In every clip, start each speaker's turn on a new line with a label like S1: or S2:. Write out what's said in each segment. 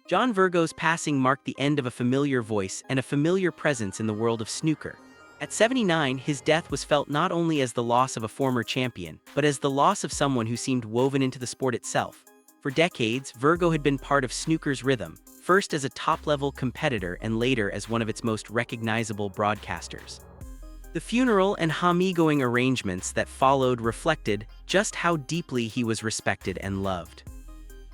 S1: John Virgo's passing marked the end of a familiar voice and a familiar presence in the world of snooker. At 79, his death was felt not only as the loss of a former champion, but as the loss of someone who seemed woven into the sport itself. For decades, Virgo had been part of snooker's rhythm, first as a top-level competitor and later as one of its most recognizable broadcasters. The funeral and homegoing arrangements that followed reflected just how deeply he was respected and loved.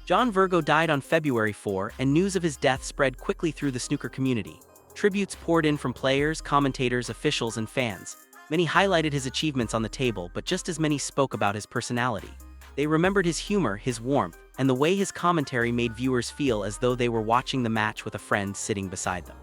S1: John Virgo died on February 4, and news of his death spread quickly through the snooker community. Tributes poured in from players, commentators, officials, and fans. Many highlighted his achievements on the table, but just as many spoke about his personality. They remembered his humor, his warmth, and the way his commentary made viewers feel as though they were watching the match with a friend sitting beside them.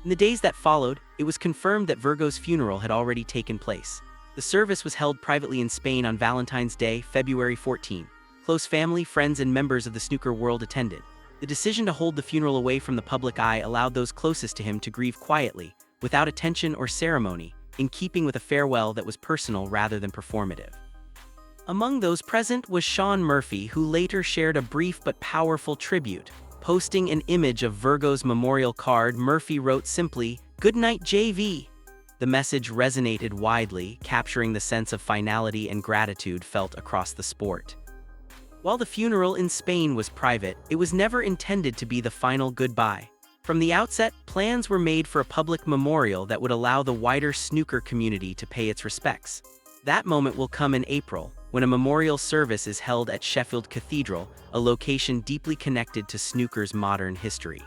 S1: In the days that followed, it was confirmed that Virgo's funeral had already taken place. The service was held privately in Spain on Valentine's Day, February 14. Close family, friends, and members of the snooker world attended. The decision to hold the funeral away from the public eye allowed those closest to him to grieve quietly, without attention or ceremony, in keeping with a farewell that was personal rather than performative. Among those present was Shaun Murphy, who later shared a brief but powerful tribute. Posting an image of Virgo's memorial card, Murphy wrote simply, "Goodnight JV." The message resonated widely, capturing the sense of finality and gratitude felt across the sport. While the funeral in Spain was private, it was never intended to be the final goodbye. From the outset, plans were made for a public memorial that would allow the wider snooker community to pay its respects. That moment will come in April, when a memorial service is held at Sheffield Cathedral, a location deeply connected to snooker's modern history.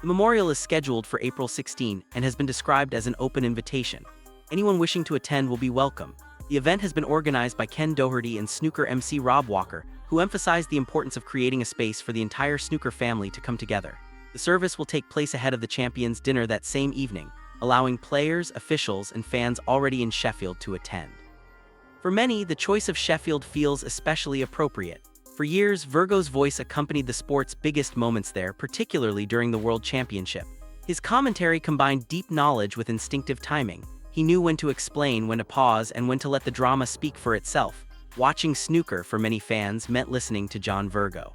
S1: The memorial is scheduled for April 16 and has been described as an open invitation. Anyone wishing to attend will be welcome. The event has been organized by Ken Doherty and snooker MC Rob Walker, who emphasized the importance of creating a space for the entire snooker family to come together. The service will take place ahead of the Champions' dinner that same evening, allowing players, officials, and fans already in Sheffield to attend. For many, the choice of Sheffield feels especially appropriate. For years, Virgo's voice accompanied the sport's biggest moments there, particularly during the World Championship. His commentary combined deep knowledge with instinctive timing. He knew when to explain, when to pause, and when to let the drama speak for itself. Watching snooker for many fans meant listening to John Virgo.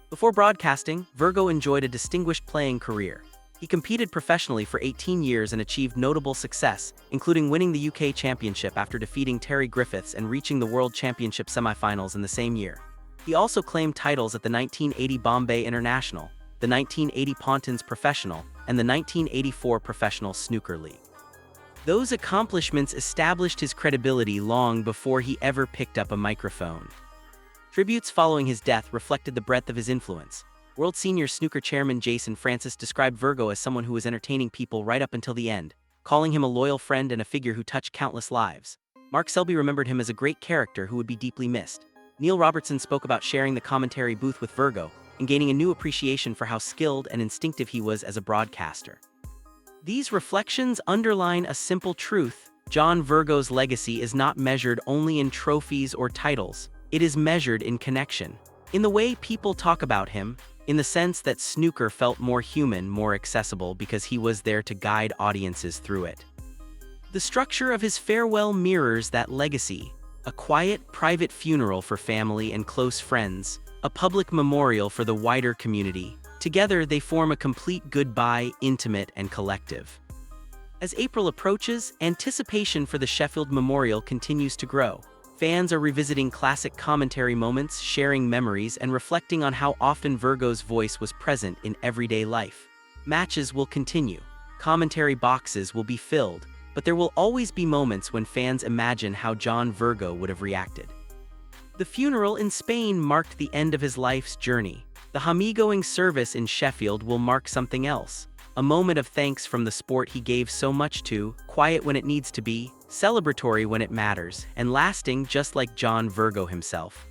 S1: Before broadcasting, Virgo enjoyed a distinguished playing career. He competed professionally for 18 years and achieved notable success, including winning the UK Championship after defeating Terry Griffiths and reaching the World Championship semifinals in the same year. He also claimed titles at the 1980 Bombay International, the 1980 Pontins Professional, and the 1984 Professional Snooker League. Those accomplishments established his credibility long before he ever picked up a microphone. Tributes following his death reflected the breadth of his influence. World Senior Snooker Chairman Jason Francis described Virgo as someone who was entertaining people right up until the end, calling him a loyal friend and a figure who touched countless lives. Mark Selby remembered him as a great character who would be deeply missed. Neil Robertson spoke about sharing the commentary booth with Virgo and gaining a new appreciation for how skilled and instinctive he was as a broadcaster. These reflections underline a simple truth: John Virgo's legacy is not measured only in trophies or titles. It is measured in connection. In the way people talk about him, in the sense that snooker felt more human, more accessible because he was there to guide audiences through it. The structure of his farewell mirrors that legacy: a quiet, private funeral for family and close friends, a public memorial for the wider community. Together, they form a complete goodbye, intimate and collective. As April approaches, anticipation for the Sheffield Memorial continues to grow. Fans are revisiting classic commentary moments, sharing memories, and reflecting on how often Virgo's voice was present in everyday life. Matches will continue. Commentary boxes will be filled, but there will always be moments when fans imagine how John Virgo would have reacted. The funeral in Spain marked the end of his life's journey. The homegoing service in Sheffield will mark something else. A moment of thanks from the sport he gave so much to, quiet when it needs to be, celebratory when it matters, and lasting just like John Virgo himself.